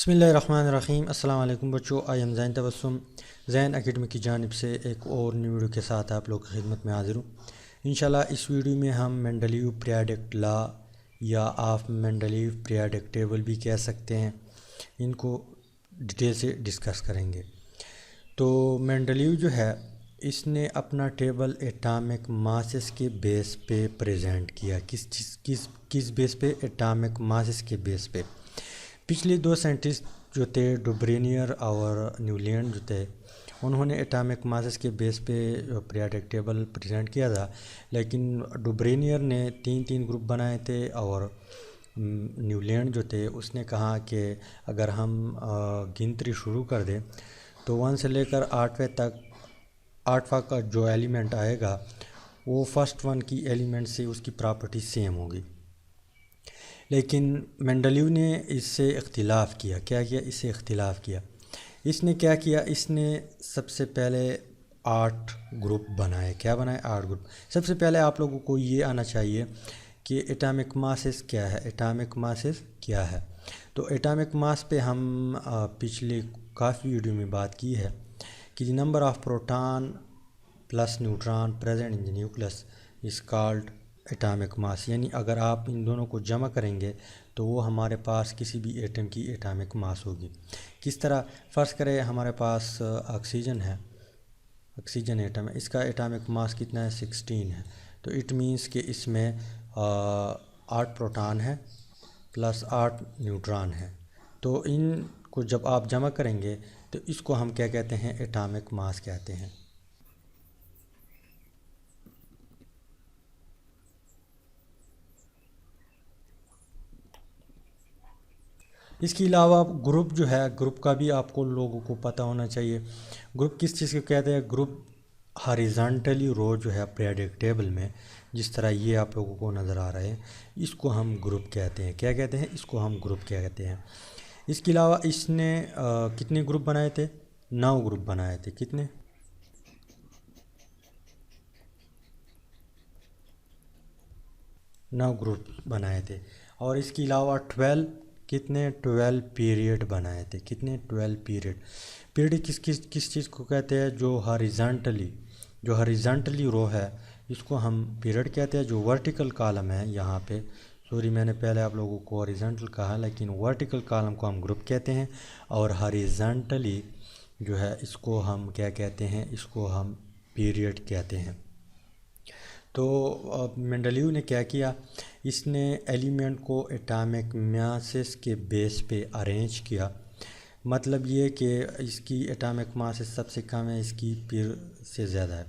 بسم اللہ الرحمن الرحیم۔ السلام علیکم بچوں، I am Zain Tabassum Zain academy کی جانب سے ایک اور نیو ویڈیو کے ساتھ آپ لوگ کی خدمت میں حاضر ہوں۔ انشاءاللہ اس ویڈیو میں ہم مینڈلیو پیریاڈک لا یا آپ مینڈلیو پیریاڈک ٹیبل بھی کہہ سکتے ہیں، ان کو ڈیٹیل سے ڈسکس کریں گے۔ تو مینڈلیو جو ہے اس نے اپنا ٹیبل ایٹامک ماسز کے بیس پہ پریزنٹ کیا۔ کس بیس پہ؟ ایٹامک ماسز کے بیس پہ۔ پچھلے دو سائنٹسٹ جو تھے ڈوبرینئر اور نیولینڈ جو تھے، انہوں نے ایٹامک ماسز کے بیس پہ پیریاڈک ٹیبل پریزنٹ کیا تھا، لیکن ڈوبرینئر نے تین گروپ بنائے تھے اور نیولینڈ جو تھے اس نے کہا کہ اگر ہم گنتری شروع کر دیں تو 1 سے لے کر 8ویں تک 8واں کا جو ایلیمنٹ آئے گا وہ فرسٹ 1 کی ایلیمنٹ سے اس کی پراپرٹی سیم ہوگی۔ لیکن مینڈلیو نے اس سے اختلاف کیا۔ کیا کیا؟ اس سے اختلاف کیا۔ اس نے کیا کیا؟ اس نے سب سے پہلے 8 گروپ بنائے۔ کیا بنائے؟ 8 گروپ۔ سب سے پہلے آپ لوگوں کو یہ آنا چاہیے کہ ایٹامک ماسز کیا ہے۔ ایٹامک ماسز کیا ہے؟ تو ایٹامک ماس پہ ہم پچھلے کافی ویڈیو میں بات کی ہے کہ number of proton plus neutron present in the nucleus is called atomic mass, یعنی اگر آپ ان دونوں کو جمع کریں گے تو وہ ہمارے پاس کسی بھی ایٹم کی ایٹامک ماس ہوگی۔ کس طرح؟ فرض کریں ہمارے پاس آکسیجن ہے، آکسیجن ایٹم ہے، اس کا ایٹامک ماس کتنا ہے؟ 16 ہے۔ تو اٹ مینس کہ اس میں 8 پروٹان ہے پلس 8 نیوٹران ہے۔ تو ان کو جب آپ جمع کریں گے تو اس کو ہم کیا کہتے ہیں؟ ایٹامک ماس کہتے ہیں۔ اس کے علاوہ گروپ جو ہے، گروپ کا بھی آپ کو لوگوں کو پتہ ہونا چاہیے۔ گروپ کس چیز کو کہتے ہیں؟ گروپ ہاریزانٹلی رو جو ہے پیریاڈک ٹیبل میں، جس طرح یہ آپ لوگوں کو نظر آ رہے ہیں، اس کو ہم گروپ کہتے ہیں۔ کیا کہتے ہیں؟ اس کو ہم گروپ کہتے ہیں۔ اس کے علاوہ اس نے کتنے گروپ بنائے تھے؟ 9 گروپ بنائے تھے۔ کتنے؟ 9 گروپ بنائے تھے۔ اور اس کے علاوہ 12 پیریڈ بنائے تھے۔ کتنے؟ 12 پیریڈ۔ پیریڈ کس چیز کو کہتے ہیں؟ جو ہاریزانٹلی رو ہے اس کو ہم پیریڈ کہتے ہیں۔ جو ورٹیکل کالم ہے یہاں پہ، سوری میں نے پہلے آپ لوگوں کو ہاریزانٹل کہا، لیکن ورٹیکل کالم کو ہم گروپ کہتے ہیں، اور ہاریزانٹلی جو ہے اس کو ہم کیا کہتے ہیں؟ اس کو ہم پیریڈ کہتے ہیں۔ تو مینڈلیو نے کیا کیا؟ اس نے ایلیمنٹ کو ایٹامک ماسز کے بیس پہ ارینج کیا۔ مطلب یہ کہ اس کی ایٹامک ماسز سب سے کم ہے، اس کی پھر سے زیادہ ہے،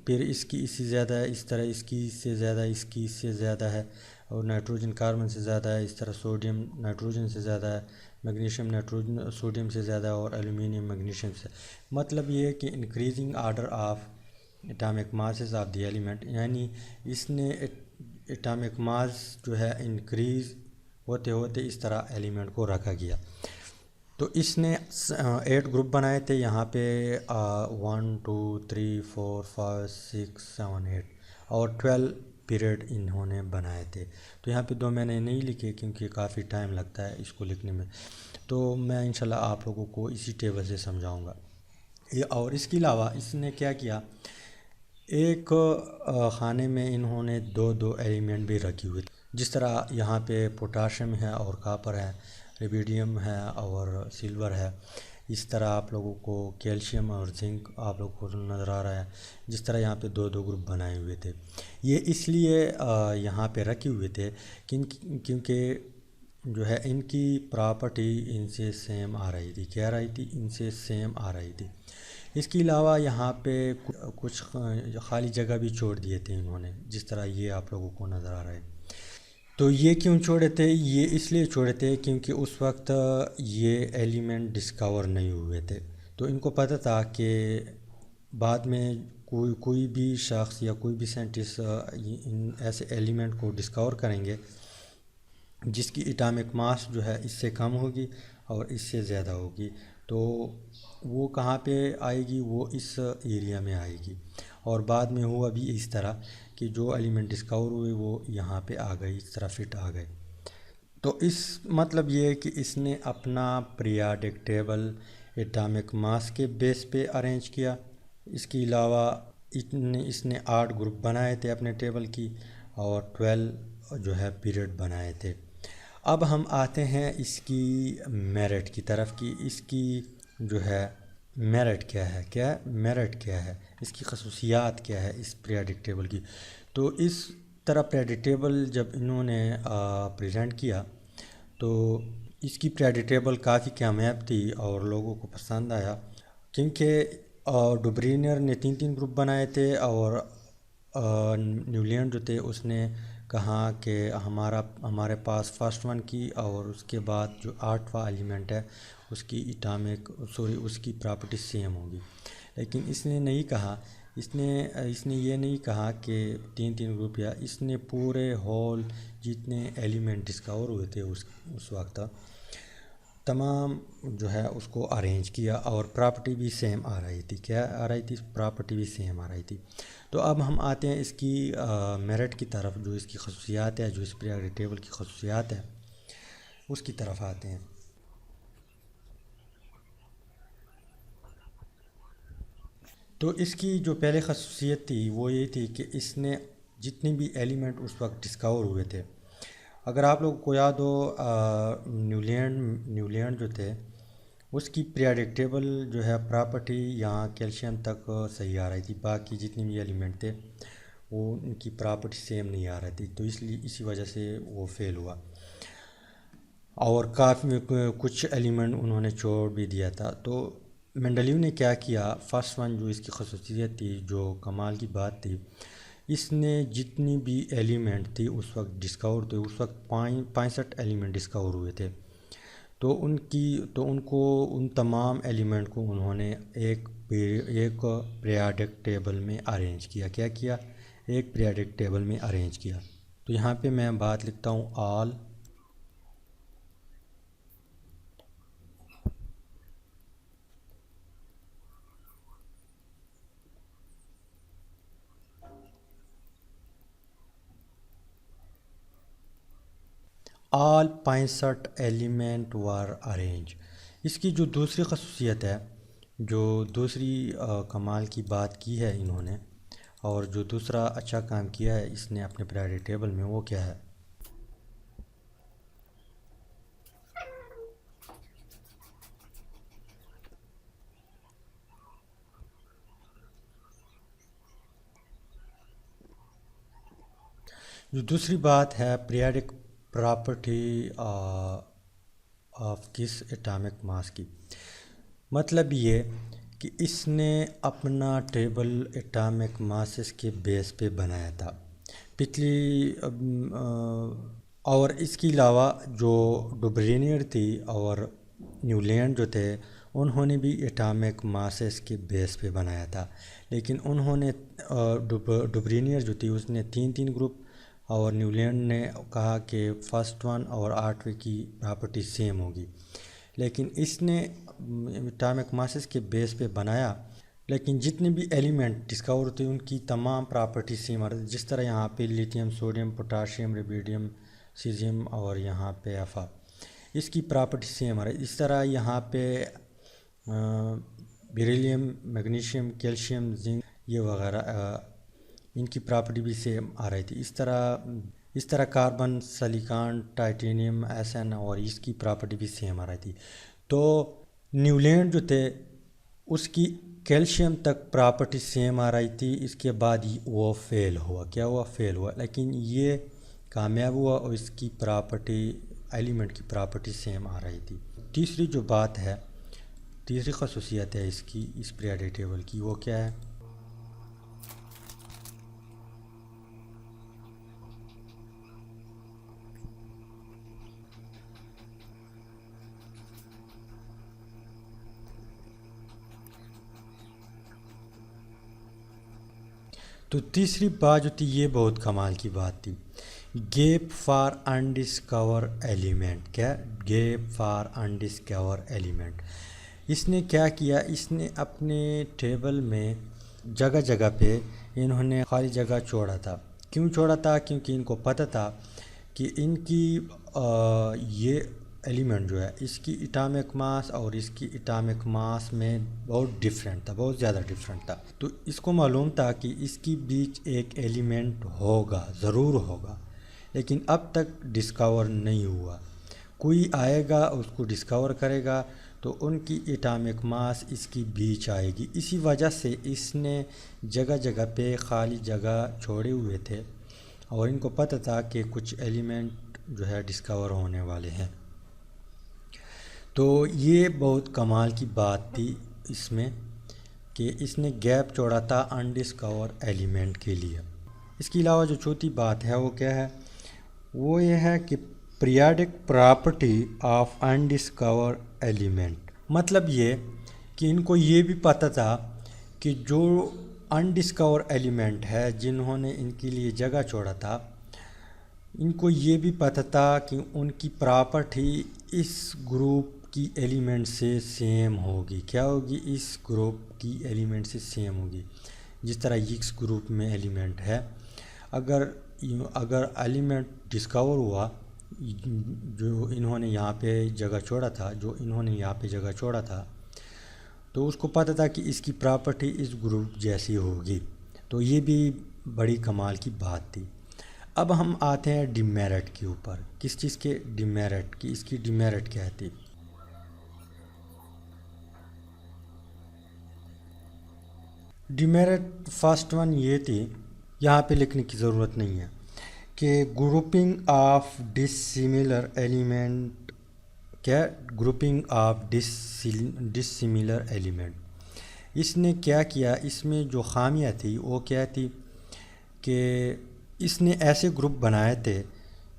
پھر اس کی اس سے زیادہ ہے، اس طرح اس کی اس سے زیادہ ہے، اس کی اس سے زیادہ ہے، اور نائٹروجن کاربن سے زیادہ ہے، اس طرح سوڈیم نائٹروجن سے زیادہ ہے، میگنیشیم نائٹروجن سوڈیم سے زیادہ ہے، اور ایلومینیم میگنیشیم سے۔ مطلب یہ ہے کہ increasing order of atomic masses of the element, یعنی اس نے ایٹامک ماس جو ہے انکریز ہوتے ہوتے اس طرح ایلیمنٹ کو رکھا گیا۔ تو اس نے 8 گروپ بنائے تھے یہاں پہ 1 2 3 4 5 6 7 8، اور 12 پیریڈ انہوں نے بنائے تھے۔ تو یہاں پہ 2 میں نے نہیں لکھے کیونکہ کافی ٹائم لگتا ہے اس کو لکھنے میں، تو میں انشاءاللہ آپ لوگوں کو اسی ٹیبل سے سمجھاؤں گا۔ اور اس کے علاوہ اس نے کیا کیا؟ ایک خانے میں انہوں نے 2 ایلیمنٹ بھی رکھی ہوئی تھی، جس طرح یہاں پہ پوٹاشیم ہے اور کاپر ہے، ریبیڈیم ہے اور سلور ہے، اس طرح آپ لوگوں کو کیلشیم اور زنک آپ لوگوں کو نظر آ رہا ہے، جس طرح یہاں پہ 2 گروپ بنائے ہوئے تھے۔ یہ اس لیے یہاں پہ رکھے ہوئے تھے کیونکہ جو ہے ان کی پراپرٹی ان سے سیم آ رہی تھی۔ کیا آ رہی تھی؟ ان سے سیم آ رہی تھی۔ اس کے علاوہ یہاں پہ کچھ خالی جگہ بھی چھوڑ دیے تھے انہوں نے، جس طرح یہ آپ لوگوں کو نظر آ رہا ہے۔ تو یہ کیوں چھوڑے تھے؟ یہ اس لیے چھوڑے تھے کیونکہ اس وقت یہ ایلیمنٹ ڈسکور نہیں ہوئے تھے، تو ان کو پتہ تھا کہ بعد میں کوئی بھی شخص یا کوئی بھی سائنٹسٹ ان ایسے ایلیمنٹ کو ڈسکور کریں گے جس کی ایٹامک ماس جو ہے اس سے کم ہوگی اور اس سے زیادہ ہوگی، تو وہ کہاں پہ آئے گی؟ وہ اس ایریا میں آئے گی۔ اور بعد میں ہوا بھی اس طرح کہ جو ایلیمنٹ ڈسکور ہوئے وہ یہاں پہ آ گئے، اس طرح فٹ آ گئے۔ تو اس مطلب یہ ہے کہ اس نے اپنا پیریاڈک ٹیبل ایٹامک ماس کے بیس پہ ارینج کیا. اس کے علاوہ اس نے 8 گروپ بنائے تھے اپنے ٹیبل کی اور 12 جو ہے پیریڈ بنائے تھے. اب ہم آتے ہیں اس کی میرٹ کی طرف کہ اس کی جو ہے میرٹ کیا ہے میرٹ کیا ہے، اس کی خصوصیات کیا ہے اس پیریاڈک ٹیبل کی. تو اس طرح پیریاڈک ٹیبل جب انہوں نے پریزنٹ کیا تو اس کی پیریاڈک ٹیبل کافی کامیاب تھی اور لوگوں کو پسند آیا، کیونکہ ڈوبرینر نے 3 گروپ بنائے تھے اور نیولینڈ جو تھے اس نے کہا کہ ہمارے پاس فرسٹ ون کی اور اس کے بعد جو 8واں ایلیمنٹ ہے اس کی اس کی پراپرٹی سیم ہوگی. لیکن اس نے نہیں کہا، اس نے یہ نہیں کہا کہ 3 گروپ، یا اس نے پورے ہول جتنے ایلیمنٹ ڈسکور ہوئے تھے اس وقت تمام جو ہے اس کو ارینج کیا اور پراپرٹی بھی سیم آ رہی تھی. کیا آ رہی تھی؟ پراپرٹی بھی سیم آ رہی تھی. تو اب ہم آتے ہیں اس کی میرٹ کی طرف، جو اس کی خصوصیات ہے، جو اس پیریاڈک ٹیبل کی خصوصیات ہے اس کی طرف آتے ہیں. تو اس کی جو پہلے خصوصیت تھی وہ یہ تھی کہ اس نے جتنے بھی ایلیمنٹ اس وقت ڈسکور ہوئے تھے، اگر آپ لوگوں کو یاد ہو نیولینڈ جو تھے اس کی پیریاڈک ٹیبل جو ہے پراپرٹی یہاں کیلشیم تک صحیح آ رہی تھی، باقی جتنے بھی ایلیمنٹ تھے وہ ان کی پراپرٹی سیم نہیں آ رہی تھی، تو اسی وجہ سے وہ فیل ہوا اور کافی کچھ ایلیمنٹ انہوں نے چھوڑ بھی دیا تھا. تو مینڈلیو نے کیا کیا، فرسٹ ون جو اس کی خصوصیت تھی، جو کمال کی بات تھی، اس نے جتنی بھی ایلیمنٹ تھی اس وقت ڈسکور تھے، اس وقت 65 ایلیمنٹ ڈسکور ہوئے تھے، تو ان تمام ایلیمنٹ کو انہوں نے ایک پیریاڈک ٹیبل میں ارینج کیا. کیا کیا؟ ایک پیریاڈک ٹیبل میں ارینج کیا. تو یہاں پہ میں بات لکھتا ہوں آل 65 ایلیمنٹ ور ارینج. اس کی جو دوسری خصوصیت ہے، جو دوسری کمال کی بات کی ہے انہوں نے، اور جو دوسرا اچھا کام کیا ہے اس نے اپنے پیریاڈک ٹیبل میں، وہ کیا ہے؟ جو دوسری بات ہے پیریاڈک پراپرٹی آف کس ایٹامک ماس کی. مطلب یہ کہ اس نے اپنا ٹیبل ایٹامک ماسز کے بیس پہ بنایا تھا پچھلی اور اس کے علاوہ جو ڈوبرینئر تھی اور نیولینڈ جو تھے انہوں نے بھی ایٹامک ماسز کے بیس پہ بنایا تھا، لیکن انہوں نے ڈوبرینئر جو تھی اس نے 3 گروپ اور نیولینڈ نے کہا کہ فرسٹ ون اور 8ویں کی پراپرٹی سیم ہوگی. لیکن اس نے ایٹامک ماسز کے بیس پہ بنایا، لیکن جتنے بھی ایلیمنٹ ڈسکور ہوتے ان کی تمام پراپرٹی سیم آ رہی، جس طرح یہاں پہ لیتھیم، سوڈیم، پوٹاشیم، ریبیڈیم، سیزیم اور یہاں پہ ایفا، اس کی پراپرٹی سیم آ رہی. اس طرح یہاں پہ بیریلیم، میگنیشیم، کیلشیم، زنک یہ وغیرہ ان کی پراپرٹی بھی سیم آ رہی تھی. اس طرح کاربن، سلیکان، ٹائٹینیم، SN اور اس کی پراپرٹی بھی سیم آ رہی تھی. تو نیولینڈ جو تھے اس کی کیلشیم تک پراپرٹی سیم آ رہی تھی، اس کے بعد وہ فیل ہوا. کیا ہوا؟ فیل ہوا. لیکن یہ کامیاب ہوا اور اس کی پراپرٹی، ایلیمنٹ کی پراپرٹی سیم آ رہی تھی. تیسری جو بات ہے، تیسری خصوصیت ہے اس پیریاڈک ٹیبل کی، وہ کیا ہے؟ تو تیسری بات جو تھی یہ بہت کمال کی بات تھی، گیپ فار انڈسکور ایلیمنٹ. کیا؟ Gap for undiscover element. اس نے کیا کیا، اس نے اپنے ٹیبل میں جگہ جگہ پہ انہوں نے خالی جگہ چھوڑا تھا. کیوں چھوڑا تھا؟ کیونکہ ان کو پتہ تھا کہ ان کی یہ ایلیمنٹ جو ہے اس کی اٹامک ماس اور اس کی اٹامک ماس میں بہت ڈفرینٹ تھا، بہت زیادہ ڈفرینٹ تھا. تو اس کو معلوم تھا کہ اس کی بیچ ایک ایلیمنٹ ہوگا، ضرور ہوگا، لیکن اب تک ڈسکور نہیں ہوا. کوئی آئے گا اس کو ڈسکور کرے گا تو ان کی اٹامک ماس اس کی بیچ آئے گی. اسی وجہ سے اس نے جگہ جگہ پہ خالی جگہ چھوڑے ہوئے تھے اور ان کو پتہ تھا کہ کچھ ایلیمنٹ جو ہے ڈسکور ہونے والے ہیں. تو یہ بہت کمال کی بات تھی اس میں کہ اس نے گیپ چھوڑا تھا انڈسکور ایلیمنٹ کے لیے. اس کے علاوہ جو چوتھی بات ہے وہ کیا ہے؟ وہ یہ ہے کہ پیریوڈک پراپرٹی آف انڈسکور ایلیمنٹ. مطلب یہ کہ ان کو یہ بھی پتہ تھا کہ جو انڈسکور ایلیمنٹ ہے جنہوں نے ان کے لیے جگہ چھوڑا تھا، ان کو یہ بھی پتہ تھا کہ ان کی پراپرٹی اس گروپ کی ایلیمنٹ سے سیم ہوگی. کیا ہوگی؟ اس گروپ کی ایلیمنٹ سے سیم ہوگی. جس طرح ایکس گروپ میں ایلیمنٹ ہے، اگر ایلیمنٹ ڈسکور ہوا جو انہوں نے یہاں پہ جگہ چھوڑا تھا، تو اس کو پتہ تھا کہ اس کی پراپرٹی اس گروپ جیسی ہوگی. تو یہ بھی بڑی کمال کی بات تھی. اب ہم آتے ہیں ڈیمیرٹ کے اوپر. کس چیز کے؟ ڈیمیرٹ کی. اس کی ڈیمیرٹ کیا تھی؟ ڈیمیرٹ فرسٹ ون یہ تھی، یہاں پہ لکھنے کی ضرورت نہیں ہے، کہ گروپنگ آف ڈسسیملر ایلیمنٹ. کیا؟ Grouping of dissimilar element. اس نے کیا کیا؟ اس میں جو خامیاں تھی وہ کیا تھی کہ اس نے ایسے گروپ بنائے تھے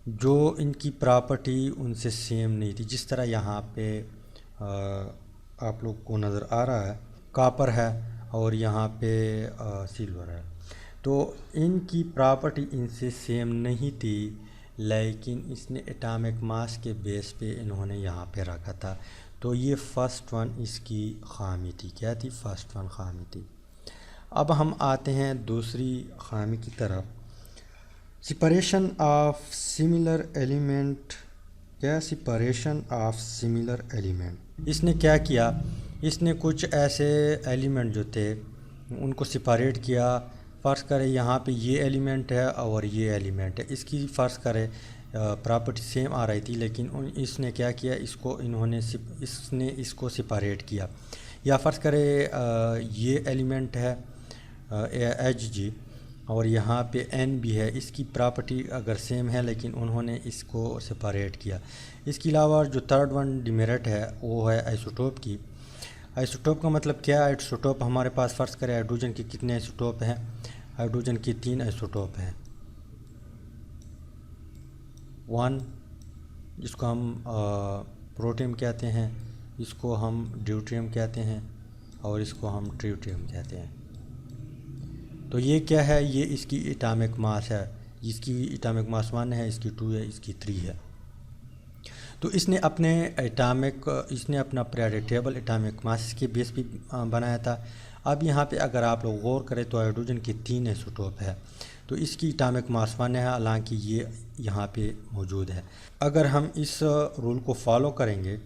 جو ان کی پراپرٹی ان سے سیم نہیں تھی. جس طرح یہاں پہ آپ لوگ کو نظر آ رہا ہے کاپر ہے اور یہاں پہ سلور ہے. تو ان کی پراپرٹی ان سے سیم نہیں تھی، لیکن اس نے اٹامک ماس کے بیس پہ انہوں نے یہاں پہ رکھا تھا. تو یہ فرسٹ ون اس کی خامی تھی. کیا تھی؟ فرسٹ ون خامی تھی. اب ہم آتے ہیں دوسری خامی کی طرف. Separation of similar element. کیا؟ Separation of similar element. اس نے کیا کیا؟ اس نے کچھ ایسے ایلیمنٹ جو تھے ان کو سپریٹ کیا. فرض کرے یہاں پہ یہ ایلیمنٹ ہے اور یہ ایلیمنٹ ہے، اس کی فرض کرے پراپرٹی سیم آ رہی تھی، لیکن اس نے کیا کیا؟ اس کو سپریٹ کیا. یا فرض کرے یہ ایلیمنٹ ہے ایچ جی اور یہاں پہ این بھی ہے، اس کی پراپرٹی اگر سیم ہے لیکن انہوں نے اس کو سپریٹ کیا. اس کے علاوہ جو تھرڈ ون ڈیمیرٹ ہے وہ ہے آئسوٹوپ کی. آئسوٹوپ کا مطلب کیا ہے؟ آئسوٹوپ ہمارے پاس فرض کرے ہائیڈروجن کے کتنے آئسوٹوپ ہیں؟ ہائیڈروجن کے 3 آئسوٹوپ ہیں. 1 جس کو ہم پروٹیم کہتے ہیں، اس کو ہم ڈیوٹریم کہتے ہیں اور اس کو ہم ٹریوٹریم کہتے ہیں. تو یہ کیا ہے؟ یہ اس کی اٹامک ماس ہے. اس کی اٹامک ماس 1 ہے، اس کی 2 ہے، اس کی 3 ہے. تو اس نے اپنا پیریوڈک ٹیبل اٹامک ماس کے بیس پہ بنایا تھا. اب یہاں پہ اگر آپ لوگ غور کریں تو ہائیڈروجن کے 3 آئسوٹوپ ہے، تو اس کی اٹامک ماس 1 ہے، حالانکہ یہ یہاں پہ موجود ہے. اگر ہم اس رول کو فالو کریں گے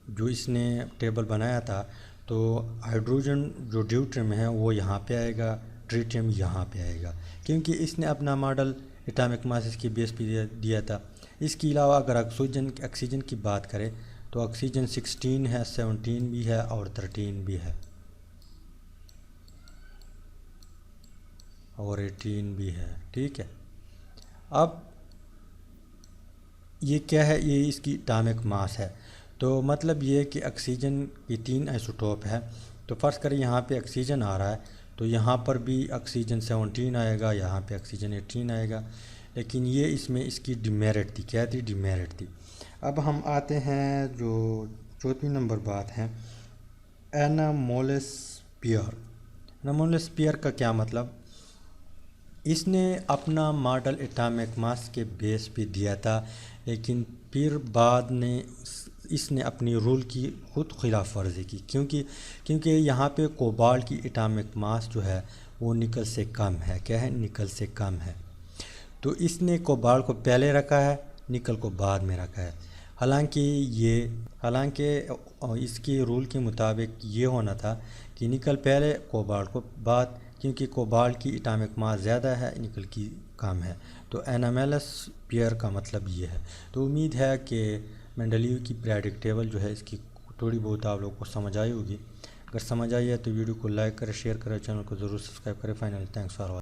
جو اس نے ٹیبل بنایا تھا، تو ہائیڈروجن جو ڈیوٹریم ہے وہ یہاں پہ آئے گا، ٹریٹیم یہاں پہ آئے گا، کیونکہ اس نے اپنا ماڈل اٹامک ماس کے بیس پہ دیا تھا. اس کے علاوہ اگر آکسیجن کی بات کریں تو آکسیجن 16 ہے، 17 بھی ہے اور 13 بھی ہے اور 18 بھی ہے. ٹھیک ہے. اب یہ کیا ہے؟ یہ اس کی اٹامک ماس ہے. تو مطلب یہ کہ آکسیجن کی 3 آئسوٹوپ ہے. تو فرض کریں یہاں پہ آکسیجن آ رہا ہے تو یہاں پر بھی آکسیجن 17 آئے گا، یہاں پہ آکسیجن 18 آئے گا، لیکن یہ اس میں اس کی ڈیمیرٹ تھی. کیا تھی؟ ڈیمیرٹ تھی. اب ہم آتے ہیں جو چوتھی نمبر بات ہے، انامولس پیئر. انامولس پیئر کا کیا مطلب؟ اس نے اپنا ماڈل اٹامک ماس کے بیس پہ دیا تھا، لیکن پھر بعد میں اس نے اپنی رول کی خود خلاف ورزی کی. کیونکہ یہاں پہ کوبالٹ کی اٹامک ماس جو ہے وہ نکل سے کم ہے. کیا ہے؟ نکل سے کم ہے. تو اس نے کوبالٹ کو پہلے رکھا ہے، نکل کو بعد میں رکھا ہے۔ حالانکہ اس کی رول کے مطابق یہ ہونا تھا کہ نکل پہلے کوبالٹ کو بعد، کیونکہ کوبالٹ کی اٹامک ماس زیادہ ہے، نکل کی کم ہے۔ تو NMLS پیئر کا مطلب یہ ہے۔ تو امید ہے کہ مینڈلیو کی پیریوڈک ٹیبل جو ہے اس کی تھوڑی بہت آپ لوگوں کو سمجھ آئی ہوگی۔ اگر سمجھ آئی ہے تو ویڈیو کو لائک کریں، شیئر کریں، چینل کو ضرور سبسکرائب کریں۔ Finally thanks for watching.